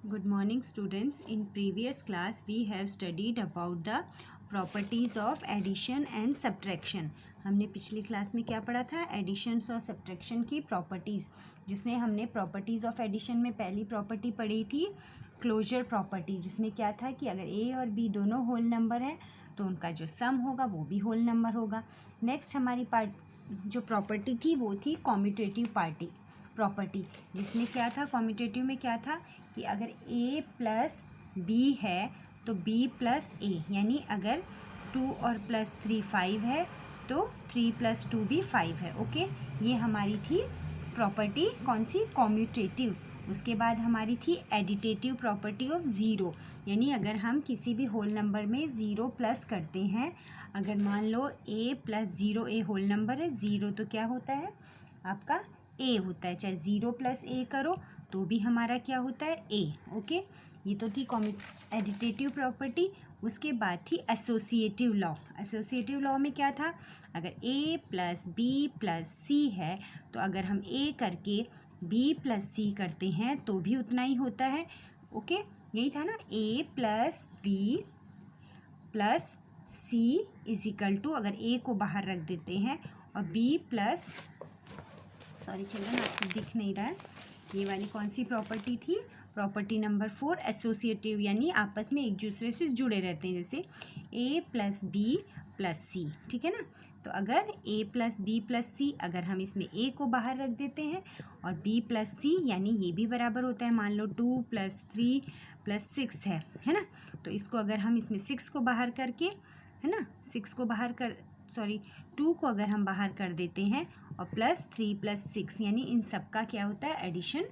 Good morning students. In previous class we have studied about the properties of addition and subtraction. हमने पिछली class में क्या पढ़ा था? एडिशंस और सब्ट्रैक्शन की प्रॉपर्टीज़, जिसमें हमने प्रॉपर्टीज़ ऑफ एडिशन में पहली प्रॉपर्टी पढ़ी थी क्लोजर प्रॉपर्टी, जिसमें क्या था कि अगर ए और बी दोनों होल नंबर हैं तो उनका जो सम होगा वो भी होल नंबर होगा। नेक्स्ट हमारी जो प्रॉपर्टी थी वो थी कॉम्यूटेटिव प्रॉपर्टी, जिसमें क्या था, कॉम्यूटेटिव में क्या था कि अगर a प्लस बी है तो b प्लस ए, यानी अगर 2 और प्लस 3 5 है तो 3 प्लस 2 भी 5 है। ओके, ये हमारी थी प्रॉपर्टी कौन सी? कॉम्यूटेटिव। उसके बाद हमारी थी एडिटेटिव प्रॉपर्टी ऑफ ज़ीरो, यानी अगर हम किसी भी होल नंबर में ज़ीरो प्लस करते हैं, अगर मान लो a plus zero a whole number है, ज़ीरो तो क्या होता है आपका a होता है, चाहे ज़ीरो प्लस a करो तो भी हमारा क्या होता है a। ओके, ये तो थी एडिटेटिव प्रॉपर्टी। उसके बाद थी एसोसिएटिव लॉ। एसोसिएटिव लॉ में क्या था, अगर a प्लस बी प्लस सी है तो अगर हम a करके b प्लस सी करते हैं तो भी उतना ही होता है। ओके, यही था ना, a plus B plus C is equal to, अगर a को बाहर रख देते हैं और b प्लस, सॉरी चिल्ड्रन आपको दिख नहीं रहा है, ये वाली कौन सी प्रॉपर्टी थी? प्रॉपर्टी नंबर 4 एसोसिएटिव, यानी आपस में एक दूसरे से जुड़े रहते हैं, जैसे a प्लस बी प्लस सी। ठीक है ना, तो अगर a प्लस बी प्लस सी, अगर हम इसमें a को बाहर रख देते हैं और b प्लस सी, यानी ये भी बराबर होता है, मान लो 2 प्लस 3 प्लस 6 है ना, तो इसको अगर हम इसमें 6 को बाहर करके, है ना, 6 को बाहर कर, सॉरी 2 को अगर हम बाहर कर देते हैं और प्लस 3 प्लस 6, यानी इन सब का क्या होता है? एडिशन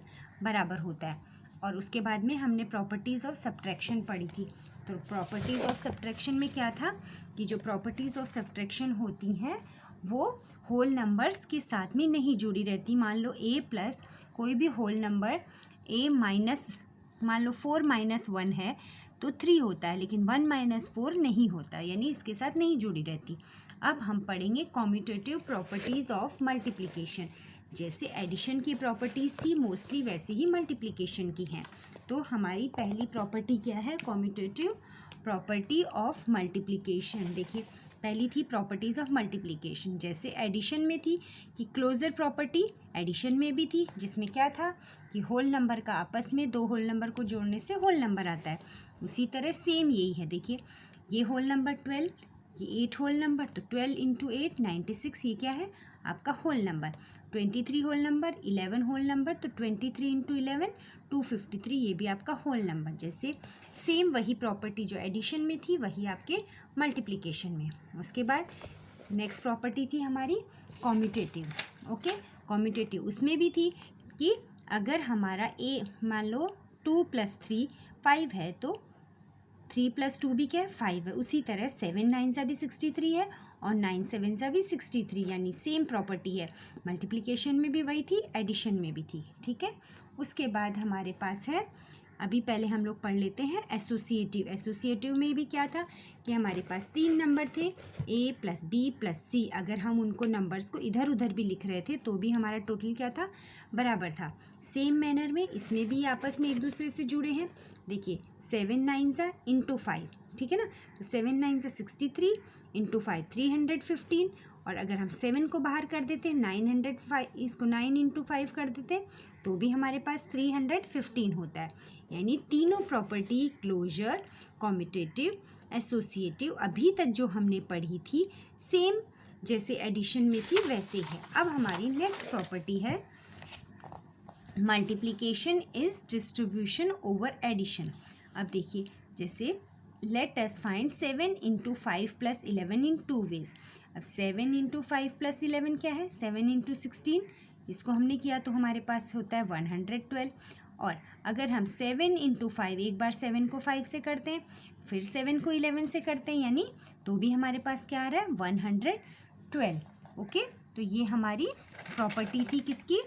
बराबर होता है। और उसके बाद में हमने प्रॉपर्टीज़ ऑफ सब्ट्रैक्शन पढ़ी थी। तो प्रॉपर्टीज़ ऑफ सब्ट्रैक्शन में क्या था कि जो प्रॉपर्टीज़ ऑफ सब्ट्रैक्शन होती हैं वो होल नंबर्स के साथ में नहीं जुड़ी रहती। मान लो a प्लस कोई भी होल नंबर a माइनस, मान लो 4 माइनस 1 है तो 3 होता है, लेकिन 1 माइनस 4 नहीं होता, यानी इसके साथ नहीं जुड़ी रहती। अब हम पढ़ेंगे कॉम्यूटेटिव प्रॉपर्टीज़ ऑफ मल्टीप्लिकेशन। जैसे एडिशन की प्रॉपर्टीज़ थी मोस्टली, वैसे ही मल्टीप्लिकेशन की हैं। तो हमारी पहली प्रॉपर्टी क्या है? Commutative property of multiplication. देखिए, पहली थी प्रॉपर्टीज़ ऑफ मल्टीप्लिकेशन, जैसे एडिशन में थी कि क्लोजर प्रॉपर्टी एडिशन में भी थी, जिसमें क्या था कि होल नंबर का आपस में दो होल नंबर को जोड़ने से होल नंबर आता है। उसी तरह सेम यही है, देखिए ये होल नंबर 12, ये 8 होल नंबर, तो 12 इंटू 8 96, ये क्या है आपका whole number. 23 whole number, 11 whole number, तो 23 इंटू 11 253, ये भी आपका होल नंबर। जैसे सेम वही प्रॉपर्टी जो एडिशन में थी वही आपके मल्टीप्लिकेशन में। उसके बाद नेक्स्ट प्रॉपर्टी थी हमारी कॉम्यूटेटिव। ओके, कॉम्यूटेटिव उसमें भी थी कि अगर हमारा a मान लो 2 प्लस 3 5 है तो 3 प्लस 2 भी क्या है? 5 है। उसी तरह 7 9 सा भी 63 है और 9 7 सा भी 63, यानी सेम प्रॉपर्टी है। मल्टीप्लिकेशन में भी वही थी, एडिशन में भी थी। ठीक है, उसके बाद हमारे पास है, अभी पहले हम लोग पढ़ लेते हैं एसोसिएटिव। एसोसिएटिव में भी क्या था कि हमारे पास 3 नंबर थे, a प्लस बी प्लस सी, अगर हम उनको नंबर्स को इधर उधर भी लिख रहे थे तो भी हमारा टोटल क्या था? बराबर था। सेम मैनर में इसमें भी आपस में एक दूसरे से जुड़े हैं। देखिए 7 9 सा इंटू 5, ठीक है ना, तो 7 9 सा 63 इंटू 5 315, और अगर हम 7 को बाहर कर देते हैं 905, इसको 9 इंटू 5 कर देते हैं तो भी हमारे पास 315 होता है। यानी तीनों प्रॉपर्टी क्लोजर, कॉम्यूटेटिव, एसोसिएटिव अभी तक जो हमने पढ़ी थी सेम जैसे एडिशन में थी वैसे है। अब हमारी नेक्स्ट प्रॉपर्टी है multiplication is distribution over addition. अब देखिए, जैसे let us find 7 into 5 plus 11 in 2 ways. अब 7 इंटू 5 प्लस 11 क्या है? 7 इंटू 16, इसको हमने किया तो हमारे पास होता है 112। और अगर हम 7 इंटू 5, एक बार 7 को 5 से करते हैं, फिर 7 को 11 से करते हैं, यानी तो भी हमारे पास क्या आ रहा है? 112। ओके, तो ये हमारी प्रॉपर्टी थी किसकी?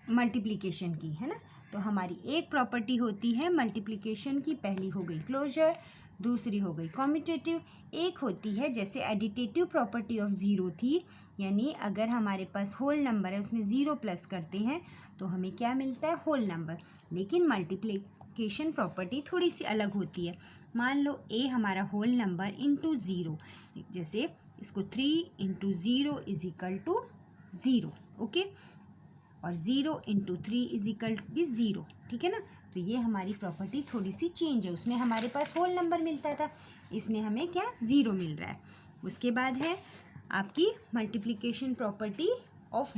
मल्टीप्लिकेशन की, है ना। तो हमारी एक प्रॉपर्टी होती है मल्टीप्लिकेशन की, पहली हो गई क्लोजर, दूसरी हो गई कॉम्यूटेटिव। एक होती है जैसे एडिटेटिव प्रॉपर्टी ऑफ ज़ीरो थी, यानी अगर हमारे पास होल नंबर है उसमें ज़ीरो प्लस करते हैं तो हमें क्या मिलता है, होल नंबर। लेकिन मल्टीप्लिकेशन प्रॉपर्टी थोड़ी सी अलग होती है। मान लो ए हमारा होल नंबर इंटू ज़ीरो, जैसे इसको 3 into zero is equal to zero, okay, और 0 इंटू 3 इज इक्वल टू भी ज़ीरो, ठीक है ना। तो ये हमारी प्रॉपर्टी थोड़ी सी चेंज है, उसमें हमारे पास होल नंबर मिलता था, इसमें हमें क्या ज़ीरो मिल रहा है। उसके बाद है आपकी मल्टीप्लिकेशन प्रॉपर्टी ऑफ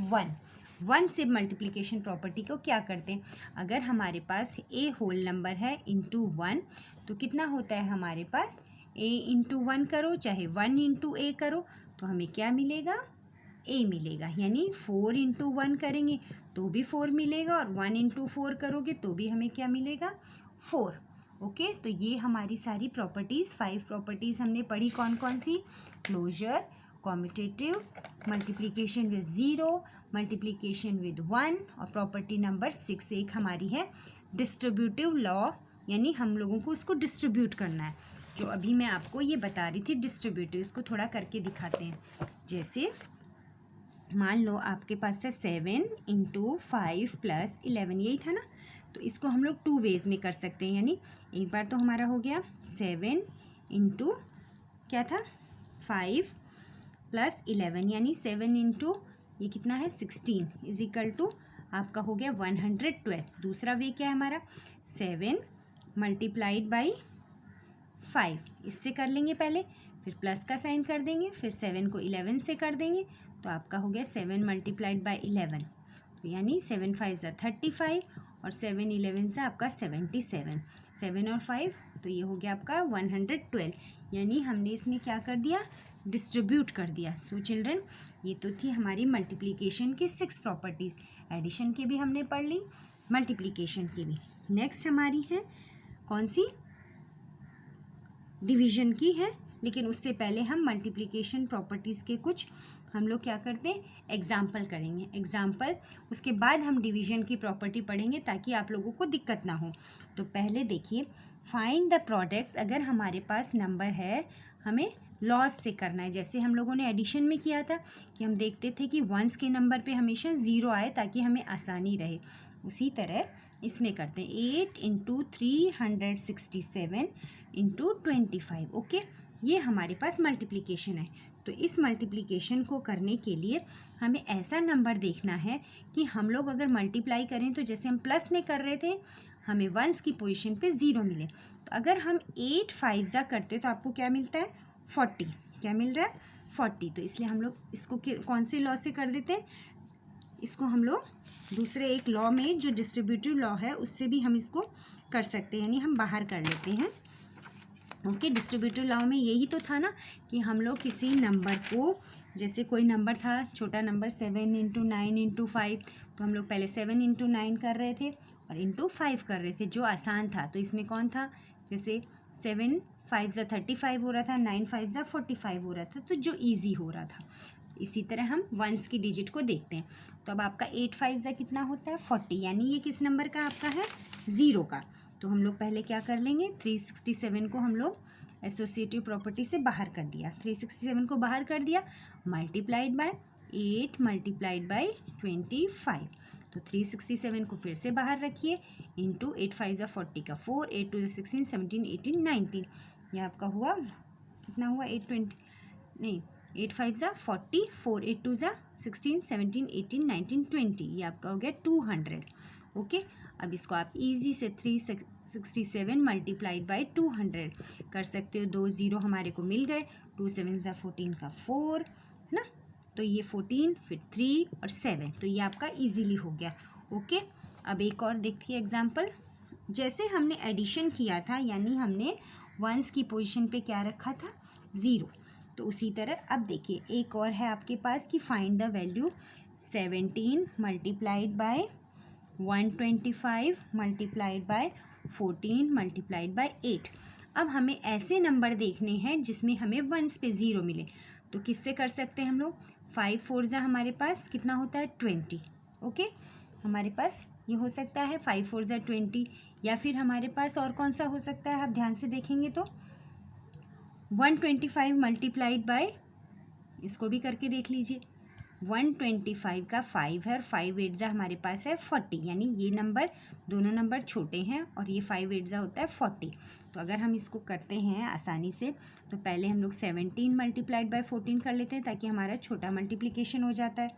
वन से मल्टीप्लिकेशन प्रॉपर्टी को क्या करते हैं, अगर हमारे पास ए होल नंबर है इंटू वन तो कितना होता है हमारे पास, ए इंटू वन करो चाहे वन इंटू ए करो तो हमें क्या मिलेगा, ए मिलेगा। यानी 4 इंटू वन करेंगे तो भी 4 मिलेगा और 1 इंटू 4 करोगे तो भी हमें क्या मिलेगा, 4, ओके। तो ये हमारी सारी प्रॉपर्टीज़ 5 प्रॉपर्टीज़ हमने पढ़ी, कौन कौन सी, closure, commutative, multiplication with zero, multiplication with 1, और प्रॉपर्टी नंबर 6 एक हमारी है डिस्ट्रीब्यूटिव लॉ, यानी हम लोगों को उसको डिस्ट्रीब्यूट करना है। जो अभी मैं आपको ये बता रही थी डिस्ट्रीब्यूटिव, इसको थोड़ा करके दिखाते हैं। जैसे मान लो आपके पास है 7 इंटू 5 प्लस 11, यही था ना। तो इसको हम लोग 2 वेज़ में कर सकते हैं, यानी एक बार तो हमारा हो गया 7 इंटू क्या था 5 प्लस 11, यानी 7 इंटू ये कितना है 16 इज इक्वल टू आपका हो गया 112। दूसरा वे क्या है हमारा, 7 मल्टीप्लाइड बाई 5, इससे कर लेंगे पहले, फिर प्लस का साइन कर देंगे, फिर 7 को 11 से कर देंगे तो आपका हो गया 7 मल्टीप्लाइड बाई 11, तो यानी 7 5 ज़ा 35 और 7 11 ज़ा आपका 77, 7 और 5 तो ये हो गया आपका 112। यानी हमने इसमें क्या कर दिया, डिस्ट्रीब्यूट कर दिया। सो चिल्ड्रन, ये तो थी हमारी मल्टीप्लिकेशन की 6 प्रॉपर्टीज़। एडिशन की भी हमने पढ़ ली, मल्टीप्लिकेशन की भी। नेक्स्ट हमारी है कौन सी, डिवीज़न की है, लेकिन उससे पहले हम मल्टीप्लिकेशन प्रॉपर्टीज़ के कुछ हम लोग क्या करते हैं, एग्जाम्पल करेंगे। एग्जाम्पल उसके बाद हम डिवीज़न की प्रॉपर्टी पढ़ेंगे ताकि आप लोगों को दिक्कत ना हो। तो पहले देखिए, फाइंड द प्रोडक्ट्स, अगर हमारे पास नंबर है हमें लॉस से करना है, जैसे हम लोगों ने एडिशन में किया था कि हम देखते थे कि वंस के नंबर पे हमेशा ज़ीरो आए ताकि हमें आसानी रहे। उसी तरह इसमें करते हैं 8 इंटू 367 इंटू 25, ओके। ये हमारे पास मल्टीप्लिकेशन है। तो इस मल्टीप्लिकेशन को करने के लिए हमें ऐसा नंबर देखना है कि हम लोग अगर मल्टीप्लाई करें तो जैसे हम प्लस में कर रहे थे हमें वंस की पोजीशन पे ज़ीरो मिले। तो अगर हम 8 5 ज़ा करते तो आपको क्या मिलता है, 40, क्या मिल रहा है 40। तो इसलिए हम लोग इसको कौन से लॉ से कर देते हैं, इसको हम लोग दूसरे एक लॉ में जो डिस्ट्रीब्यूटिव लॉ है उससे भी हम इसको कर सकते हैं, यानी हम बाहर कर लेते हैं, ओके। डिस्ट्रीब्यूटिव लॉ में यही तो था ना कि हम लोग किसी नंबर को, जैसे कोई नंबर था छोटा नंबर 7 इंटू 9 इंटू 5, तो हम लोग पहले 7 इंटू 9 कर रहे थे और इंटू 5 कर रहे थे, जो आसान था। तो इसमें कौन था, जैसे 7 5 ज़ा 35 हो रहा था, 9 5 ज़ा 45 हो रहा था, तो जो ईजी हो रहा था। इसी तरह हम वंस की डिजिट को देखते हैं। तो अब आपका 8 5 ज़ा कितना होता है 40, यानी ये किस नंबर का आपका है, ज़ीरो का। तो हम लोग पहले क्या कर लेंगे, 367 को हम लोग एसोसिएटिव प्रॉपर्टी से बाहर कर दिया, 367 को बाहर कर दिया, मल्टीप्लाइड बाय 8 मल्टीप्लाइड बाय 25। तो 367 को फिर से बाहर रखिए, इंटू 8 5 ज़ा 40 का 4, 8 2 ज़ा 16 17 18 19, ये आपका हुआ कितना हुआ 8 5 ज़ा 40, 4 8 2 ज़ा 16 17 18 19 20, ये आपका हो गया 200, ओके। अब इसको आप इजी से 367 मल्टीप्लाइड बाई 200 कर सकते हो, 2 ज़ीरो हमारे को मिल गए, 2 7 ज़ा 14 का 4 है ना, तो ये 14 फिर 3 और 7, तो ये आपका इजीली हो गया, ओके। अब एक और देखिए एग्जांपल, जैसे हमने एडिशन किया था यानी हमने वंस की पोजीशन पे क्या रखा था, ज़ीरो, तो उसी तरह अब देखिए एक और है आपके पास कि find the value 17 multiplied by 125 multiplied by 14 multiplied by 8। अब हमें ऐसे नंबर देखने हैं जिसमें हमें वंस पे ज़ीरो मिले, तो किससे कर सकते हैं हम लोग, 5 4 ज़ा हमारे पास कितना होता है 20, ओके। हमारे पास ये हो सकता है 5 4 ज़ा 20, या फिर हमारे पास और कौन सा हो सकता है, आप ध्यान से देखेंगे तो 125 मल्टीप्लाइड बाय, इसको भी करके देख लीजिए, 125 का 5 है और 5 8 हमारे पास है 40, यानी ये नंबर, दोनों नंबर छोटे हैं और ये 5 8 होता है 40। तो अगर हम इसको करते हैं आसानी से, तो पहले हम लोग 17 मल्टीप्लाइड बाय 14 कर लेते हैं ताकि हमारा छोटा मल्टीप्लिकेशन हो जाता है।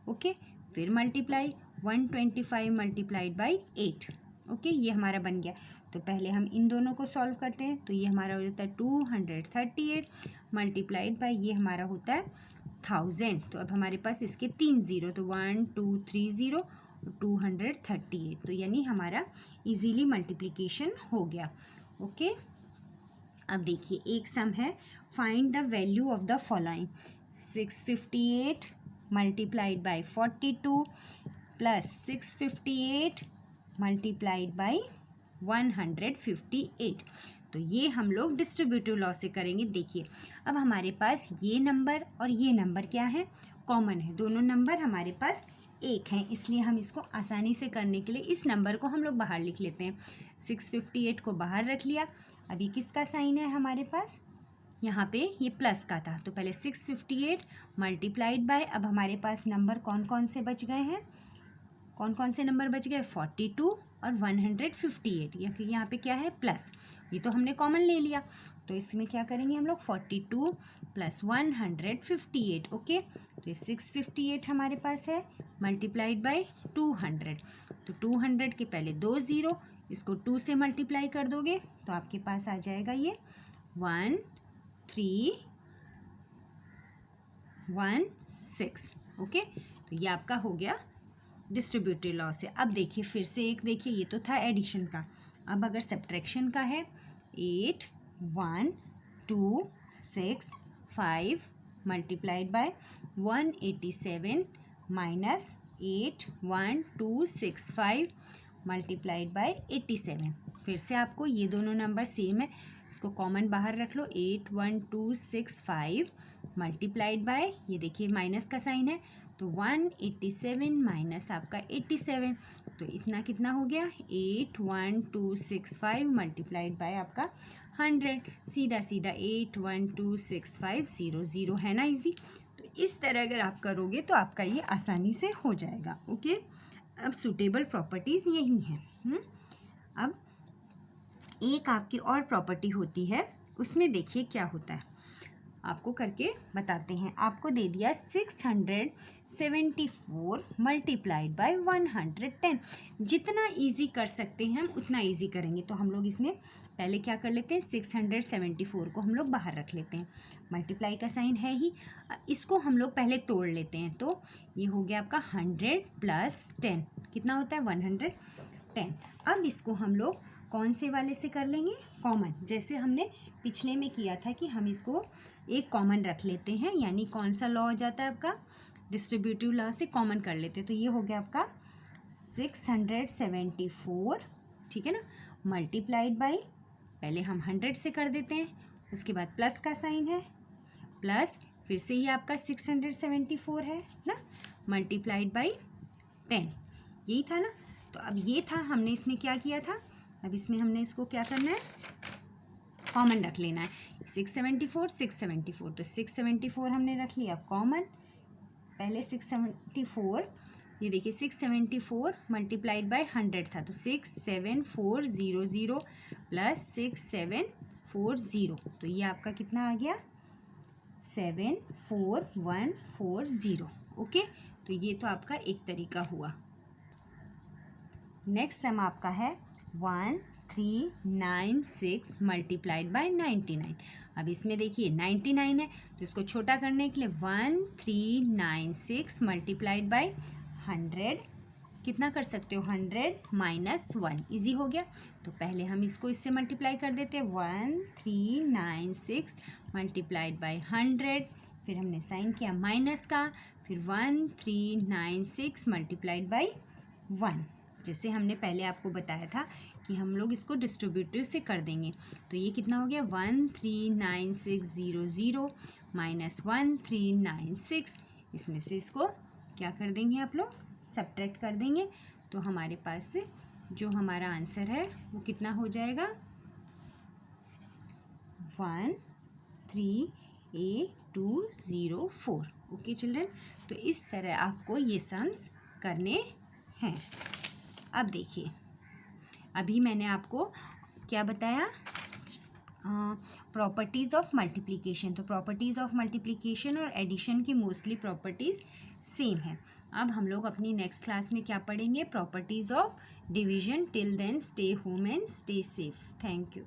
ओके, फिर मल्टीप्लाई 125 मल्टीप्लाइड बाय 8। ओके, ये हमारा बन गया। तो पहले हम इन दोनों को सॉल्व करते हैं, तो ये हमारा हो जाता है 238 मल्टीप्लाइड बाय, ये हमारा होता है 1000। तो अब हमारे पास इसके 3 ज़ीरो, तो 1 2 3 ज़ीरो 238, तो यानी हमारा इजीली मल्टीप्लिकेशन हो गया। ओके, अब देखिए एक सम है, find the value of the following, 658 multiplied by 42 plus 658 multiplied by 158। तो ये हम लोग डिस्ट्रीब्यूटिव लॉ से करेंगे। देखिए अब हमारे पास ये नंबर और ये नंबर क्या है, कॉमन है, दोनों नंबर हमारे पास एक हैं, इसलिए हम इसको आसानी से करने के लिए इस नंबर को हम लोग बाहर लिख लेते हैं। 658 को बाहर रख लिया। अभी किसका साइन है हमारे पास, यहाँ पे ये प्लस का था, तो पहले 658 मल्टीप्लाइड बाय, अब हमारे पास नंबर कौन कौन से बच गए हैं, कौन कौन से नंबर बच गए, 42 और 158, क्योंकि यहाँ पे क्या है प्लस, ये तो हमने कॉमन ले लिया, तो इसमें क्या करेंगे हम लोग 42 प्लस 158। ओके, तो ये 658 हमारे पास है मल्टीप्लाइड बाय 200, तो 200 के पहले 2 ज़ीरो, इसको 2 से मल्टीप्लाई कर दोगे तो आपके पास आ जाएगा ये 1316। ओके, तो ये आपका हो गया डिस्ट्रीब्यूटिव लॉ से। अब देखिए फिर से एक, देखिए ये तो था एडिशन का, अब अगर सब्ट्रैक्शन का है, 8 1 2 6 5 multiplied by 187 minus 8 1 2 6 5 multiplied by 87। फिर से आपको ये दोनों नंबर सेम है, इसको कॉमन बाहर रख लो, 8 1 2 6 5 मल्टीप्लाइड बाय, ये देखिए माइनस का साइन है, तो 187 माइनस आपका 87, तो इतना कितना हो गया, 8 1 2 6 5 मल्टीप्लाइड बाय आपका 100, सीधा सीधा 8 1 2 6 5 0 0 है ना, इजी। तो इस तरह अगर आप करोगे तो आपका ये आसानी से हो जाएगा। ओके, अब सूटेबल प्रॉपर्टीज़ यही हैं। अब एक आपकी और प्रॉपर्टी होती है, उसमें देखिए क्या होता है, आपको करके बताते हैं। आपको दे दिया 674 मल्टीप्लाइड बाय 110, जितना इजी कर सकते हैं हम उतना इजी करेंगे। तो हम लोग इसमें पहले क्या कर लेते हैं, 674 को हम लोग बाहर रख लेते हैं, मल्टीप्लाई का साइन है ही, इसको हम लोग पहले तोड़ लेते हैं, तो ये हो गया आपका 100 प्लस 10 कितना होता है 110। अब इसको हम लोग कौन से वाले से कर लेंगे, कॉमन, जैसे हमने पिछले में किया था कि हम इसको एक कॉमन रख लेते हैं, यानी कौन सा लॉ हो जाता है आपका, डिस्ट्रीब्यूटिव लॉ से कॉमन कर लेते हैं। तो ये हो गया आपका 674, ठीक है ना, मल्टीप्लाइड बाय, पहले हम 100 से कर देते हैं, उसके बाद प्लस का साइन है, प्लस फिर से ये आपका 674 है ना, मल्टीप्लाइड बाय 10, यही था ना। तो अब ये था, हमने इसमें क्या किया था, अब इसमें हमने इसको क्या करना है, कॉमन रख लेना है, 674 674, तो 674 हमने रख लिया कॉमन, पहले 674, ये देखिए 674 मल्टीप्लाइड बाय 100 था, तो 67400 प्लस 6740, तो ये आपका कितना आ गया 74140। ओके, तो ये तो आपका एक तरीका हुआ। नेक्स्ट सम आपका है 1396 मल्टीप्लाइड बाय 99। अब इसमें देखिए 99 है, तो इसको छोटा करने के लिए 1396 मल्टीप्लाइड बाय 100, कितना कर सकते हो 100 माइनस 1, ईजी हो गया। तो पहले हम इसको इससे मल्टीप्लाई कर देते हैं, 1396 मल्टीप्लाइड बाय 100, फिर हमने साइन किया माइनस का, फिर 1396 मल्टीप्लाइड बाय 1, जैसे हमने पहले आपको बताया था कि हम लोग इसको डिस्ट्रीब्यूटिव से कर देंगे। तो ये कितना हो गया 139600 माइनस 1396, इसमें से इसको क्या कर देंगे आप लोग, सब्ट्रैक्ट कर देंगे, तो हमारे पास जो हमारा आंसर है वो कितना हो जाएगा 3A204। ओके चिल्ड्रन, तो इस तरह आपको ये सम्स करने हैं। अब देखिए, अभी मैंने आपको क्या बताया, प्रॉपर्टीज़ ऑफ मल्टीप्लिकेशन। तो प्रॉपर्टीज़ ऑफ मल्टीप्लिकेशन और एडिशन की मोस्टली प्रॉपर्टीज़ सेम है। अब हम लोग अपनी नेक्स्ट क्लास में क्या पढ़ेंगे, properties of division. Till then stay home and stay safe. Thank you.